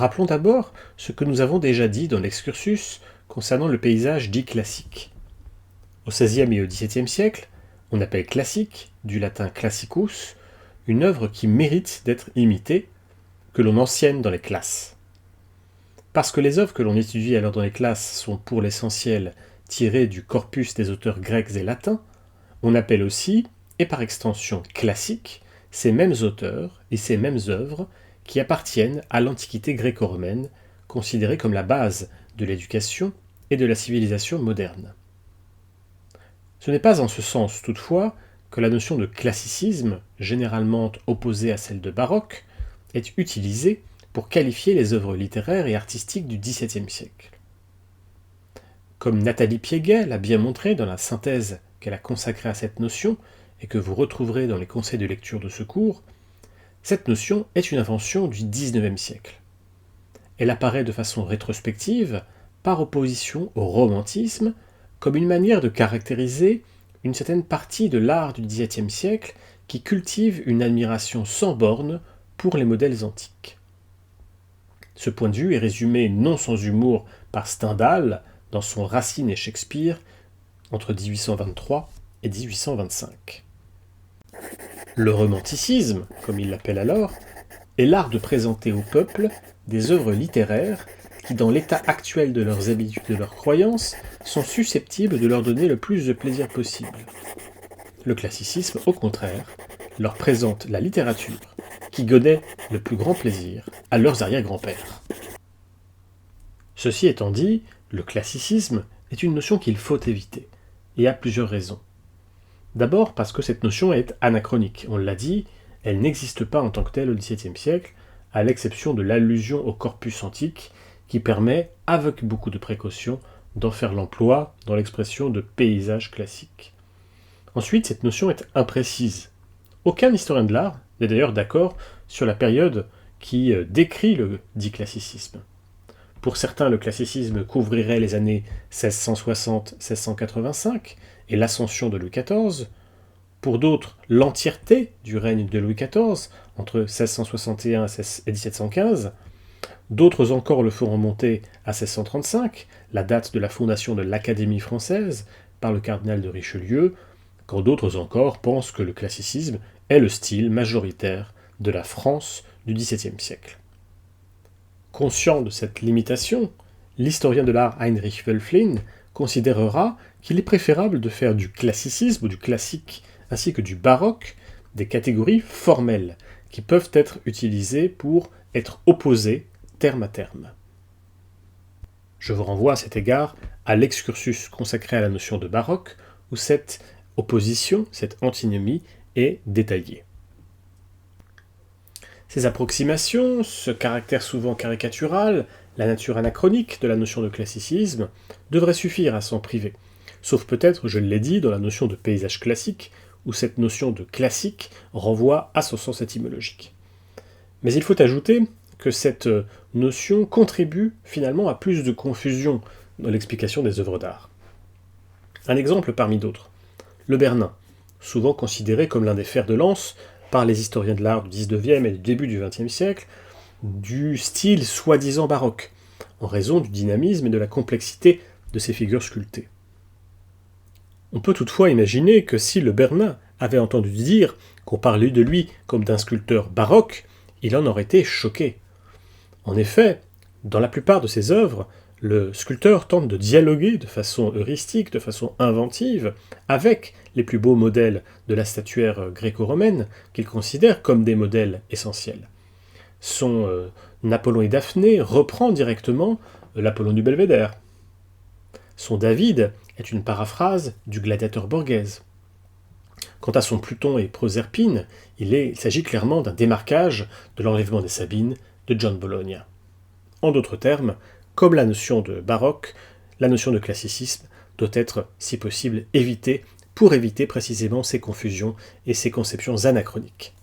Rappelons d'abord ce que nous avons déjà dit dans l'excursus concernant le paysage dit classique. Au XVIe et au XVIIe siècle, on appelle classique, du latin classicus, une œuvre qui mérite d'être imitée, que l'on enseigne dans les classes. Parce que les œuvres que l'on étudie alors dans les classes sont pour l'essentiel tirées du corpus des auteurs grecs et latins, on appelle aussi, et par extension classiques, ces mêmes auteurs et ces mêmes œuvres qui appartiennent à l'Antiquité gréco-romaine, considérée comme la base de l'éducation et de la civilisation moderne. Ce n'est pas en ce sens, toutefois, que la notion de classicisme, généralement opposée à celle de baroque, est utilisée pour qualifier les œuvres littéraires et artistiques du XVIIe siècle. Comme Nathalie Piéguet l'a bien montré dans la synthèse qu'elle a consacrée à cette notion, et que vous retrouverez dans les conseils de lecture de ce cours, cette notion est une invention du XIXe siècle. Elle apparaît de façon rétrospective, par opposition au romantisme, comme une manière de caractériser une certaine partie de l'art du XVIIe siècle qui cultive une admiration sans bornes pour les modèles antiques. Ce point de vue est résumé non sans humour par Stendhal dans son Racine et Shakespeare entre 1823 et 1825. Le romanticisme, comme il l'appelle alors, est l'art de présenter au peuple des œuvres littéraires qui, dans l'état actuel de leurs habitudes et de leurs croyances, sont susceptibles de leur donner le plus de plaisir possible. Le classicisme, au contraire, leur présente la littérature qui donnait le plus grand plaisir à leurs arrière-grands-pères. Ceci étant dit, le classicisme est une notion qu'il faut éviter, et à plusieurs raisons. D'abord parce que cette notion est anachronique. On l'a dit, elle n'existe pas en tant que telle au XVIIe siècle, à l'exception de l'allusion au corpus antique, qui permet, avec beaucoup de précaution, d'en faire l'emploi dans l'expression de paysage classique. Ensuite, cette notion est imprécise. Aucun historien de l'art n'est d'ailleurs d'accord sur la période qui décrit le dit classicisme. Pour certains, le classicisme couvrirait les années 1660-1685 et l'ascension de Louis XIV. Pour d'autres, l'entièreté du règne de Louis XIV, entre 1661 et 1715. D'autres encore le feront remonter à 1635, la date de la fondation de l'Académie française par le cardinal de Richelieu, quand d'autres encore pensent que le classicisme est le style majoritaire de la France du XVIIe siècle. Conscient de cette limitation, l'historien de l'art Heinrich Wölfflin considérera qu'il est préférable de faire du classicisme ou du classique ainsi que du baroque des catégories formelles qui peuvent être utilisées pour être opposées terme à terme. Je vous renvoie à cet égard à l'excursus consacré à la notion de baroque où cette opposition, cette antinomie est détaillée. Ces approximations, ce caractère souvent caricatural, la nature anachronique de la notion de classicisme, devraient suffire à s'en priver, sauf peut-être, je l'ai dit, dans la notion de paysage classique, où cette notion de classique renvoie à son sens étymologique. Mais il faut ajouter que cette notion contribue finalement à plus de confusion dans l'explication des œuvres d'art. Un exemple parmi d'autres, le Bernin, souvent considéré comme l'un des fers de lance par les historiens de l'art du XIXe et du début du XXe siècle, du style soi-disant baroque, en raison du dynamisme et de la complexité de ses figures sculptées. On peut toutefois imaginer que si le Bernin avait entendu dire qu'on parlait de lui comme d'un sculpteur baroque, il en aurait été choqué. En effet, dans la plupart de ses œuvres, le sculpteur tente de dialoguer de façon heuristique, de façon inventive, avec les plus beaux modèles de la statuaire gréco-romaine, qu'il considère comme des modèles essentiels. Son Apollon et Daphné reprend directement l'Apollon du Belvédère. Son David est une paraphrase du gladiateur borghese. Quant à son Pluton et Proserpine, il s'agit clairement d'un démarquage de l'enlèvement des Sabines de John Bologna. En d'autres termes, comme la notion de baroque, la notion de classicisme doit être, si possible, évitée pour éviter précisément ces confusions et ces conceptions anachroniques.